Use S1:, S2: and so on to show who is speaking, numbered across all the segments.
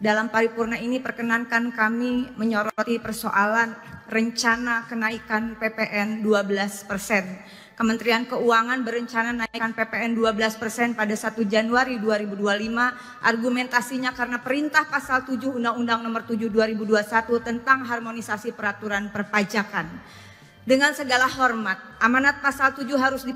S1: dalam paripurna ini perkenankan kami menyoroti persoalan rencana kenaikan PPN 12%. Kementerian Keuangan berencana naikkan PPN 12% pada 1 Januari 2025. Argumentasinya karena perintah pasal 7 Undang-Undang Nomor 7 2021 tentang harmonisasi peraturan perpajakan. Dengan segala hormat, amanat pasal 7 harus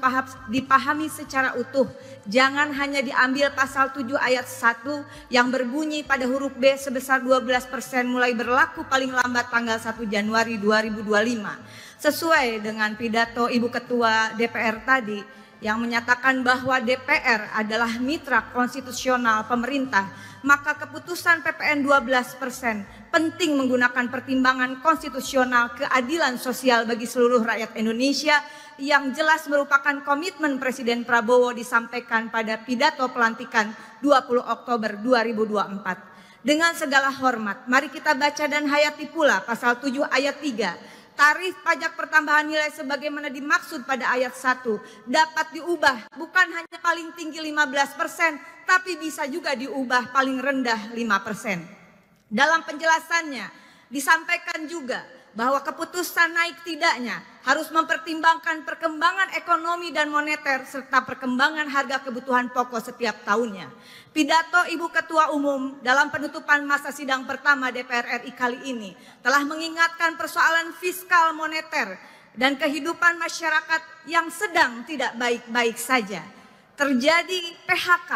S1: dipahami secara utuh. Jangan hanya diambil pasal 7 ayat 1 yang berbunyi pada huruf B sebesar 12% mulai berlaku paling lambat tanggal 1 Januari 2025. Sesuai dengan pidato Ibu Ketua DPR tadi yang menyatakan bahwa DPR adalah mitra konstitusional pemerintah, maka keputusan PPN 12% penting menggunakan pertimbangan konstitusional keadilan sosial bagi seluruh rakyat Indonesia yang jelas merupakan komitmen Presiden Prabowo disampaikan pada pidato pelantikan 20 Oktober 2024. Dengan segala hormat, mari kita baca dan hayati pula pasal 7 ayat 3. Tarif pajak pertambahan nilai sebagaimana dimaksud pada ayat 1 dapat diubah bukan hanya paling tinggi 15%, tapi bisa juga diubah paling rendah 5%. Dalam penjelasannya disampaikan juga bahwa keputusan naik tidaknya harus mempertimbangkan perkembangan ekonomi dan moneter serta perkembangan harga kebutuhan pokok setiap tahunnya. Pidato Ibu Ketua Umum dalam penutupan masa sidang pertama DPR RI kali ini telah mengingatkan persoalan fiskal moneter dan kehidupan masyarakat yang sedang tidak baik-baik saja. Terjadi PHK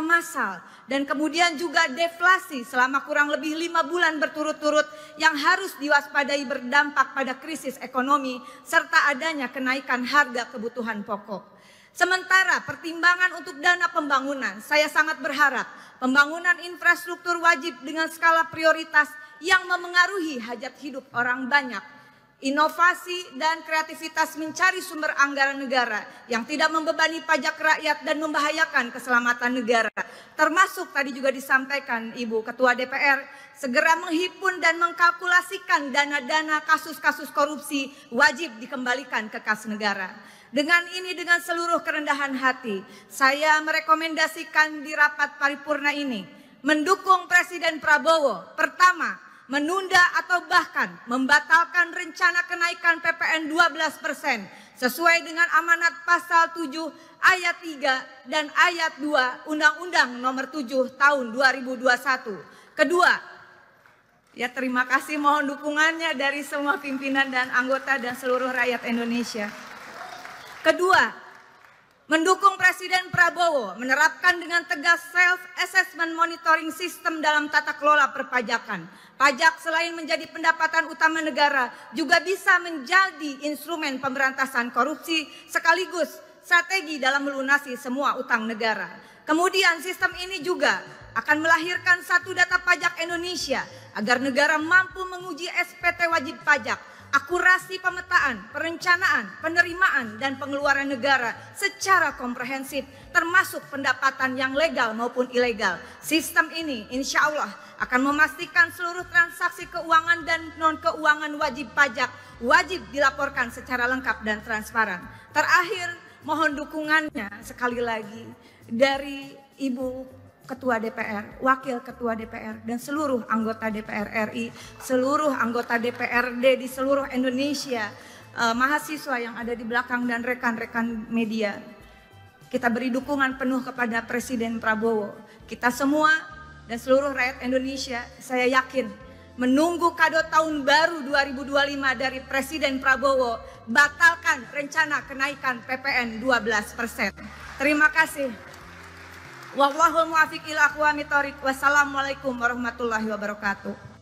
S1: massal, dan kemudian juga deflasi selama kurang lebih 5 bulan berturut-turut yang harus diwaspadai berdampak pada krisis ekonomi serta adanya kenaikan harga kebutuhan pokok. Sementara pertimbangan untuk dana pembangunan, saya sangat berharap pembangunan infrastruktur wajib dengan skala prioritas yang memengaruhi hajat hidup orang banyak. Inovasi dan kreativitas mencari sumber anggaran negara yang tidak membebani pajak rakyat dan membahayakan keselamatan negara. Termasuk tadi juga disampaikan Ibu Ketua DPR, segera menghimpun dan mengkalkulasikan dana-dana kasus-kasus korupsi wajib dikembalikan ke kas negara. Dengan ini, dengan seluruh kerendahan hati, saya merekomendasikan di rapat paripurna ini mendukung Presiden Prabowo. Pertama, menunda atau bahkan membatalkan rencana kenaikan PPN 12% sesuai dengan amanat pasal 7 ayat 3 dan ayat 2 Undang-Undang Nomor 7 Tahun 2021. Kedua, ya terima kasih, mohon dukungannya dari semua pimpinan dan anggota dan seluruh rakyat Indonesia. Kedua, mendukung Presiden Prabowo menerapkan dengan tegas self-assessment monitoring system dalam tata kelola perpajakan. Pajak selain menjadi pendapatan utama negara juga bisa menjadi instrumen pemberantasan korupsi sekaligus strategi dalam melunasi semua utang negara. Kemudian sistem ini juga akan melahirkan satu data pajak Indonesia agar negara mampu menguji SPT wajib pajak, akurasi pemetaan, perencanaan, penerimaan, dan pengeluaran negara secara komprehensif, termasuk pendapatan yang legal maupun ilegal. Sistem ini insya Allah akan memastikan seluruh transaksi keuangan dan non-keuangan wajib pajak wajib dilaporkan secara lengkap dan transparan. Terakhir, mohon dukungannya sekali lagi dari Ibu Ketua DPR, Wakil Ketua DPR, dan seluruh anggota DPR RI, seluruh anggota DPRD di seluruh Indonesia, mahasiswa yang ada di belakang dan rekan-rekan media. Kita beri dukungan penuh kepada Presiden Prabowo. Kita semua dan seluruh rakyat Indonesia, saya yakin menunggu kado tahun baru 2025 dari Presiden Prabowo, batalkan rencana kenaikan PPN 12%. Terima kasih. Wallahul muwaffiq ila aqwamit thoriq. Wassalamualaikum warahmatullahi wabarakatuh.